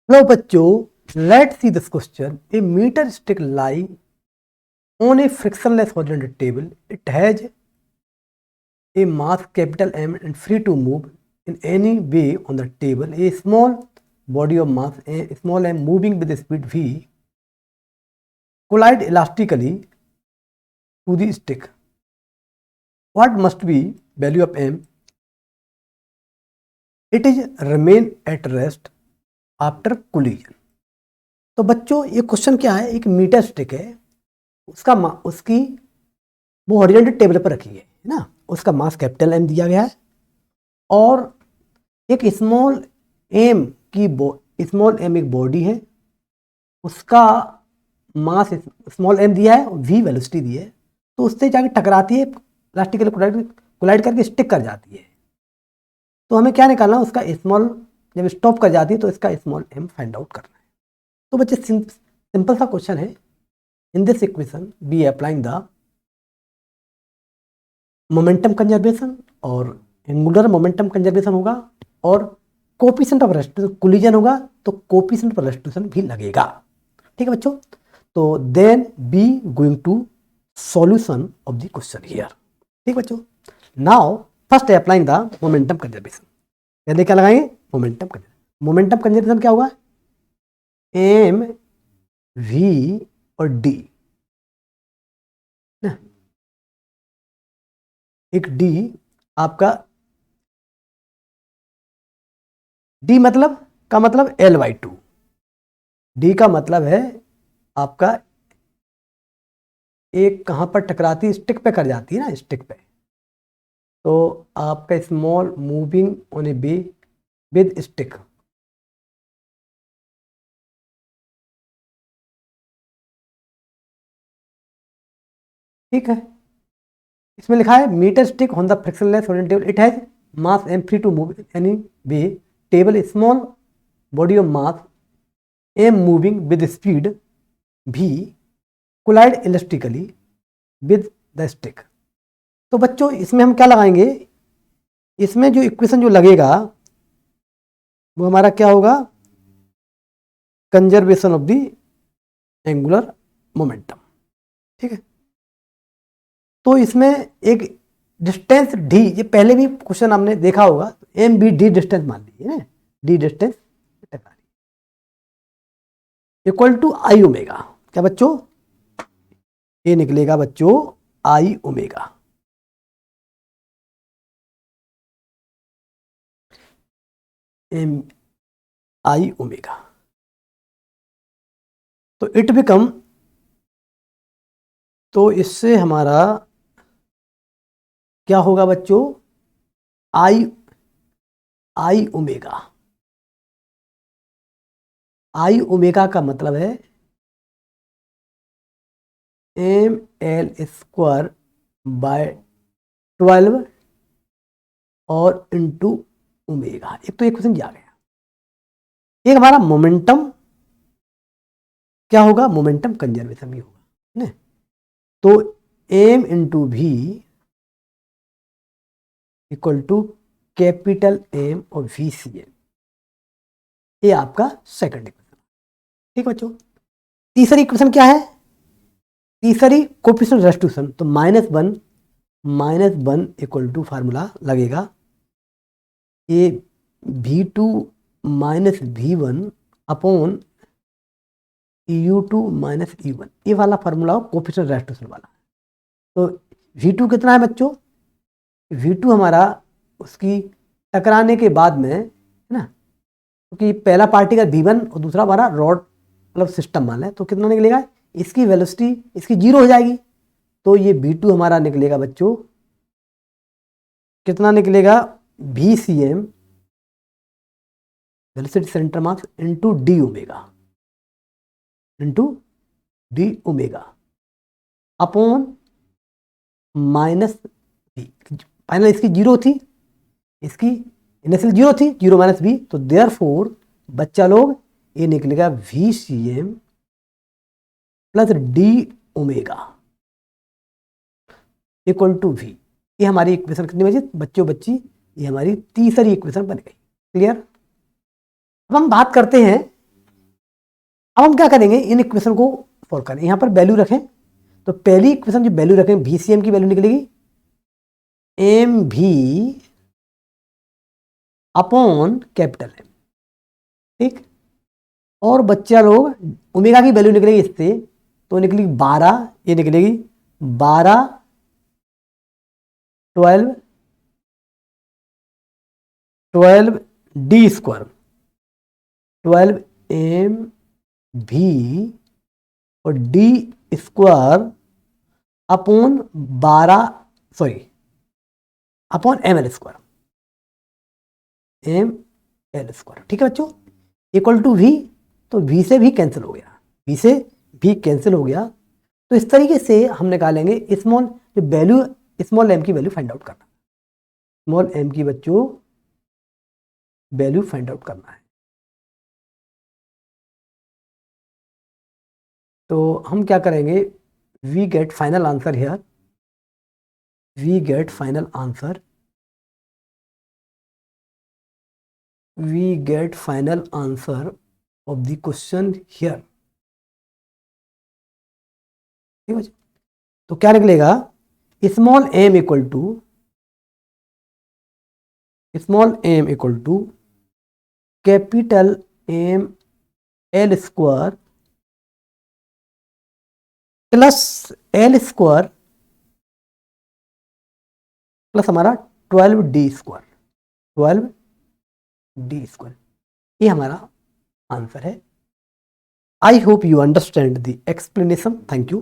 लो बच्चों, let's see this question. A meter stick lie on a frictionless horizontal table. It has a mass capital M and free to move in any way on the table. A small body of mass, a small m moving with the speed v, collide elastically to the stick. What must be value of m? It is remain at rest after collision. तो बच्चों ये question क्या है, एक metre stick है, उसकी वो horizontal table पर रखी है ना, उसका मास कैपिटल एम दिया गया है और एक स्मॉल एम एक बॉडी है, उसका मास स्मॉल एम दिया है और वी वेलोसिटी दी है, तो उससे जाके टकराती है, इलास्टिकली कोलाइड करके स्टिक कर जाती है। तो हमें क्या निकालना है, उसका स्मॉल जब स्टॉप कर जाती है तो इसका स्मॉल एम फाइंड आउट करना है। तो बच्चे सिंपल सा क्वेश्चन है। In this equation be applying the momentum conservation और एंगुलर मोमेंटम कंजर्वेशन होगा और कोएफिशिएंट ऑफ रेस्टिट्यूशन कोलिजन होगा, तो कोएफिशिएंट ऑफ रेस्टिट्यूशन भी लगेगा। ठीक है बच्चों, तो then be going to solution of the question here. ठीक बच्चों, now first applying the momentum conservation. पहले क्या लगाएंगे, मोमेंटम कंजर्वेशन। मोमेंटम कंजर्वेशन क्या होगा, एम वी और डी, एक डी आपका, डी मतलब L/2, डी का मतलब है आपका एक कहां पर टकराती, स्टिक पे कर जाती है ना, स्टिक पे, तो आपका small moving on a bay with stick. ठीक है, इसमें लिखा है metre stick on the frictionless horizontal table, it has mass M free to move any way, table small body of mass m moving with speed भी, collide elastically with the stick. तो बच्चों इसमें हम क्या लगाएंगे, इसमें जो इक्वेशन जो लगेगा वो हमारा क्या होगा, conservation of the angular momentum. ठीक है, तो इसमें एक डिस्टेंस डी, ये पहले भी क्वेश्चन हमने देखा होगा, एम बी डी डिस्टेंस मान लीजिए ना, D distance equal to I omega. क्या बच्चों, ये निकलेगा बच्चों I omega. M I omega, तो इट बिकम, तो इससे हमारा क्या होगा बच्चों, आई ओमेगा। आई ओमेगा का मतलब है एम एल स्क्वायर बाय 12 और इंटू ओमेगा। एक तो एक क्वेश्चन आ गया। एक हमारा मोमेंटम क्या होगा, मोमेंटम कंजर्वेशन भी होगा ना, तो एम इंटू भी इक्वल टू कैपिटल एम और वी सी एम, ये आपका सेकंड इक्वेशन। ठीक बच्चों, तीसरी इक्वेशन क्या है, तीसरी कोएफिशिएंट रेस्टिट्यूशन, तो -1 इक्वल टू फार्मूला लगेगा, ये V2 minus V1 upon EU2 minus E1, ये वाला फार्मूला हो कोएफिशिएंट रेस्टिट्यूशन वाला। तो V2 कितना है बच्चों, V2 हमारा उसकी टकराने के बाद में है ना, क्योंकि पहला पार्टिकल V1 और दूसरा हमारा रॉड मतलब सिस्टम वाला है, तो कितना निकलेगा, इसकी वेलोसिटी इसकी 0 हो जाएगी, तो ये V2 हमारा निकलेगा बच्चों, कितना निकलेगा, VCM velocity center mass into D omega upon minus B. Final इसकी 0 थी, इसकी इनिशियल 0 थी, 0 माइनस बी, तो देयरफॉर बच्चा लोग ये निकलेगा VCM plus D omega equal to V. ये हमारी इक्वेशन कितनी बची बच्चों, बच्ची ये हमारी तीसरी इक्वेशन बन गई। क्लियर। अब हम बात करते हैं अब हम क्या करेंगे, इन इक्वेशन को सॉल्व करें। यहाँ पर वैल्यू रखें, तो पहली इक्वेशन जो वैल्यू रखें VCM की वैल्यू निकलेगी MV अपॉन कैपिटल M, ठीक। और बच्चा लोग ओमेगा की वैल्यू निकलेगी इससे, तो निकलेगी 12, ये निकलेगी 12 12 D स्क्वायर 12 MV और D square upon 12 upon ML square ठीक है बच्चों, इक्वल टू V, तो V से भी कैंसिल हो गया, V से भी कैंसिल हो गया। तो इस तरीके से हम निकालेंगे स्मॉल वैल्यू, स्मॉल m की वैल्यू फाइंड आउट करना, स्मॉल m की बच्चों वैल्यू फाइंड आउट करना है। तो हम क्या करेंगे, we get final answer here, we get final answer, we get final answer of the question here, ठीक है। तो क्या निकलेगा, small m equal to capital M L square plus L square plus हमारा 12D स्क्वायर, ये हमारा answer है। I hope you understand the explanation. Thank you.